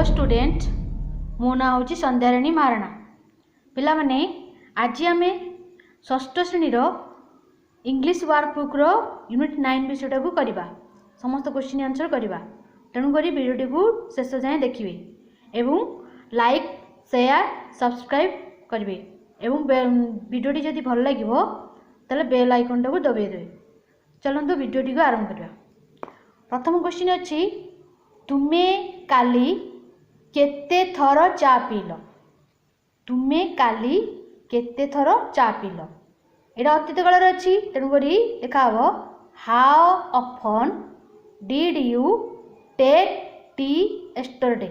Hello student मो ना हूँ संध्याराणी महाराणा। पिला माने आज आम षष्ठ श्रेणी इंग्लिश वर्कबुक यूनिट 9 विषय को करवा समस्त क्वेश्चन आंसर करवा। तेणुक वीडियो को शेष जाए देखिए एवं लाइक शेयर सब्सक्राइब करेंगे एवं वीडियो जदि भल लगे तेल बेल आइकन टाक दबाई देवे। चलते वीडियो को आरंभ करवा। प्रथम क्वेश्चन अच्छी तुम्हें काली केते थर चा पील। तुम्हें काली केते थर चा पील यहाँ अतीत काल अच्छी तेणुक लिखा हम how often did you take tea yesterday.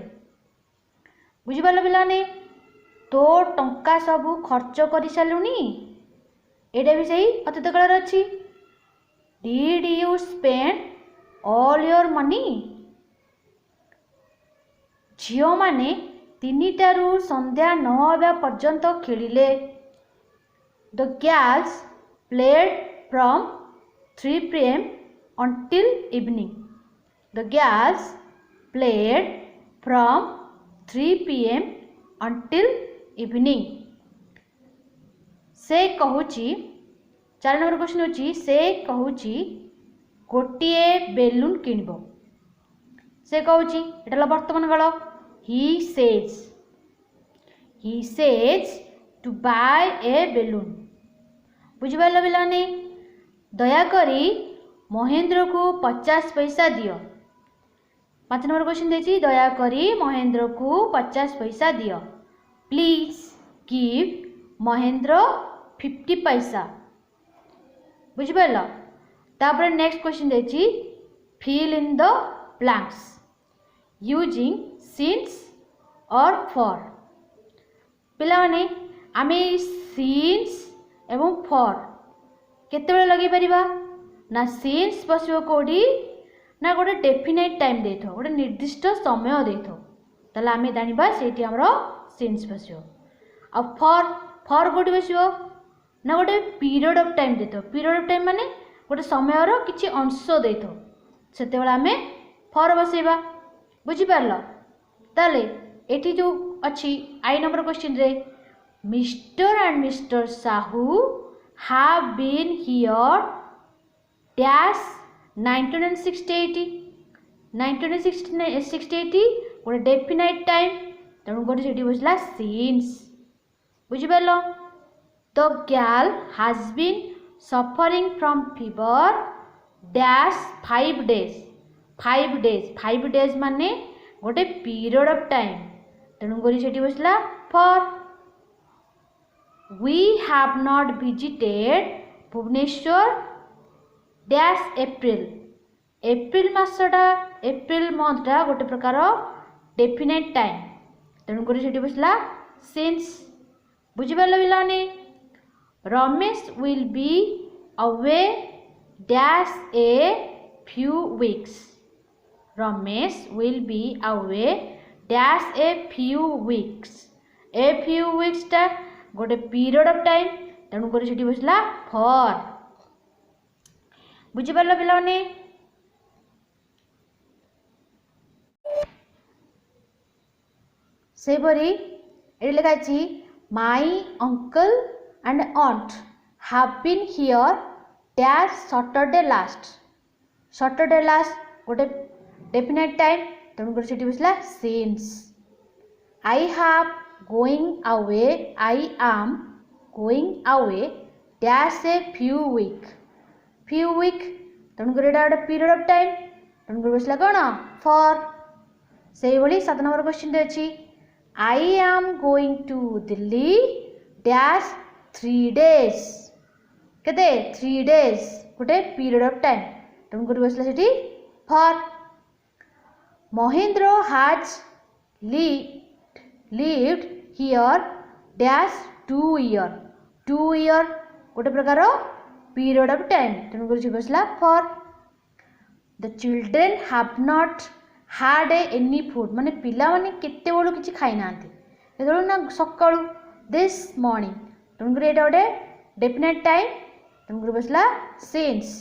बुझिपाल पिलाने तो टंका सबू खर्च कर सारूनी एटा भी सही अतीत काल अच्छी। Did you spend all your money. झील माने 3टारू संध्या 9 पर्यंत खेलिले। The girls played from 3 PM until evening. The girls played from 3 PM until evening. से कहूची 4 नंबर क्वेश्चन होची से कहूची गोटिए बेलून किणबो। से कहूची एटा वर्तमान काल he says to buy a balloon। बुझिपाल पिलाने दयाकरी महेंद्र को 50 पैसा दियो। 5 नंबर क्वेश्चन देछि दयाकरी महेंद्र को 50 पैसा दियो। प्लीज गिव महेंद्र 50 पैसा। बुझिपाल। तापर नेक्स्ट क्वेश्चन देछि fill in the blanks using since or for. पिला माने आमे सिंस एवं फॉर केते बेले लगे परिबा ना सिंस बसिबो कोडी ना गोटे डेफिनेट टाइम देथो गोटे निर्दिष्ट समय देथो तले आमे जानिबा सेठी हमरो सिंस बसिबो। आ फॉर कोडी बसिबो ना गोटे पीरियड ऑफ टाइम देथो। पीरियड ऑफ टाइम माने गोटे समय रो किछि अंश देथो सेते बेले आमे फॉर बसेबा। बुझी पारलो। ताले एठी जो अच्छी आई नंबर क्वेश्चन रे Mr and Mr Sahu have been here dash 1960 1960 गोटे डेफिनाइट टाइम तेणु गोटे सेठी बसला सिंस। बुझी पारलो। The girl has been suffering from fever dash 5 days 5 days माने गोटे पीरियड ऑफ टाइम तेणु करी सेठी बसला for. We have not visited Bhubaneswar dash April. April मासटा एप्रिल मंथटा गोटे प्रकार डेफिनेट टाइम तेणु करी सेठी बसला सिंस। बुझिपाल पिलाने Ramesh will be away dash A few weeks। Ramesh will be away dash a few weeks। a few weeks टा गोटे पीरियड ऑफ टाइम तेणु करी सेठी बसला फॉर। बुझी पारलो पिलाने। से परी एठी लिखा अछि my uncle and aunt have been here dash Saturday last. Saturday last गोटे डेफिनेट टाइम तेणु कर सेठी बसला since. I have going away I am going away dash a few week तेणु कर एटा गोटे पीरियड ऑफ टाइम तेणु कर बसला कौन फॉर। से भली 7 नंबर क्वेश्चन रे अछि I am going to Delhi dash 3 days। केते 3 days गोटे पीरियड ऑफ टाइम तेणु कर बसला सेठी for. Mahendra has lived here dash 2 year 2 year गोटे प्रकार पीरियड ऑफ टाइम तेणु कर बसला for. The children have not had any food माने पिला माने केते बेलू किछि खाई नांती केते ना सकाळू दिस मॉर्निंग तेणु कर एटा गोटे डेफिनेट टाइम तेणु कर बसला सिंस।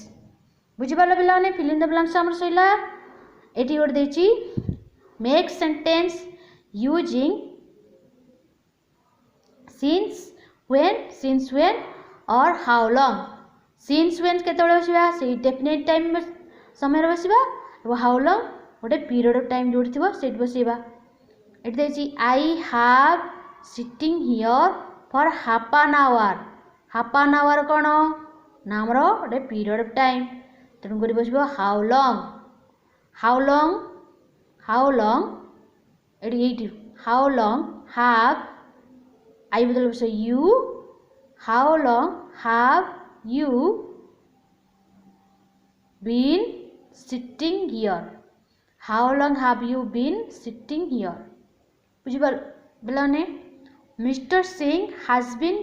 बुझिपाल पिलाने फिल इन द ब्लैंक्स हमर सइला। एटी गोटे देछि make sentence using since when or how long. since when केतବେଳେ बसिबा से डेफिनेट टाइम समय बसिबा और how long गोटे पीरियड ऑफ टाइम जोड़ी थिबो सेट बसिबा. एट देछि I have sitting here for half an hour. half an hour कोन नामर गोटे पीरियड ऑफ टाइम तेणु करी बसिबो how long. how long eighty how long have I बदल बस you. how long have you been sitting here. how long have you been sitting here. बुझिबल बेलाने mister Singh has been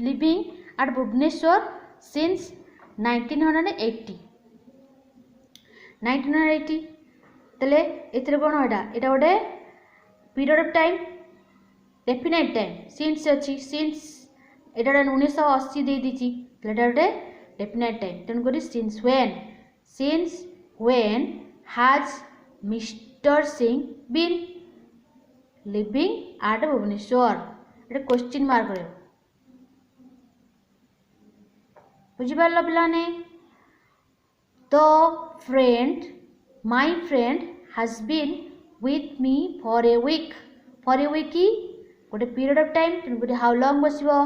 living at Bhubaneswar since 1980. तले एतरे कोन एटा गोटे period of time definite time since अछि since एटा 1980 दे दिछि एटा गोटे definite time तेन करी since when has Mr Singh been living at Bhubaneswar. एटा question mark रे बुझि पारलो पिलाने. My friend has been with me for a week. For a week गोटे पीरियड ऑफ टाइम तेणु गोटे हाउ लॉन्ग बसिबो.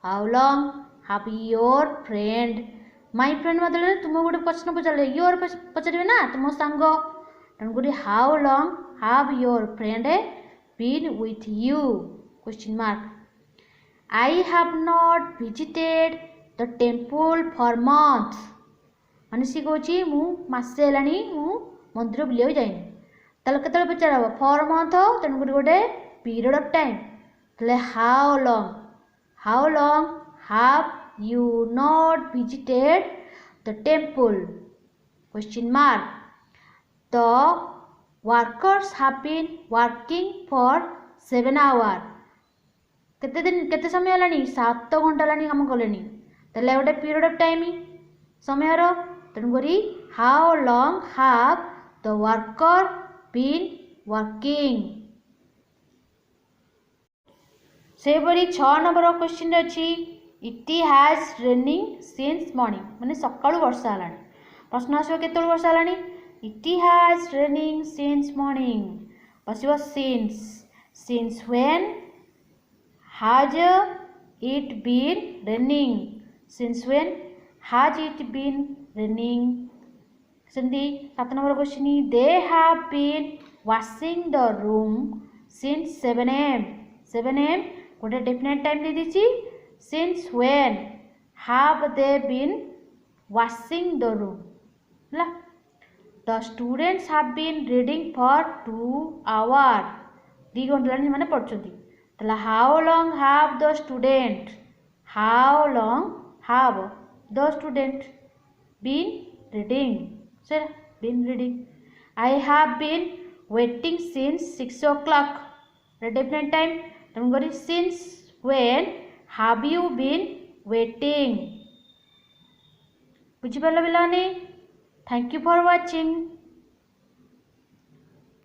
How long have your friend. My friend बदल तुम गोटे प्रश्न पचारे योर पचारे ना तुम सांग तेणु गोटे how long have your friend been with you question mark. I have not visited the temple for months. माने सी कहूँ मु मासे हेलानी मु मंदिर बुलिया जाइनि ताले केतले पचार हम फॉर मंथ तेणु गोटे पीरियड ऑफ टाइम ताले how long have you not visited the temple question mark. The workers have been working for 7 hours. केते समय हेलानी 7 घंटा हेलानी काम कलेनी ताले गोटे पीरियड ऑफ टाइम समय रो तेणु करी how long have the worker been working. से परी 6 नंबर क्वेश्चन अच्छी it has raining since morning माने सकाळु वर्षा हलानी. प्रश्न आसो केतळ वर्षा हलानी it has raining since morning बसिबो since when has it been raining. Since when has it been raining. सेंदी 7 number question they have been washing the room since 7 am. 7 am गोटे डेफिनेट टाइम दे दीची. Since when have they been washing the room. ला the students have been reading for 2 hours. 2 घंटा माने पढछंती तला how long have the student been reading. Sir been reading. I have been waiting since 6 o'clock. Definite time तेणु करी since when have you been waiting. बुझिपारल पिलाने. Thank you for watching.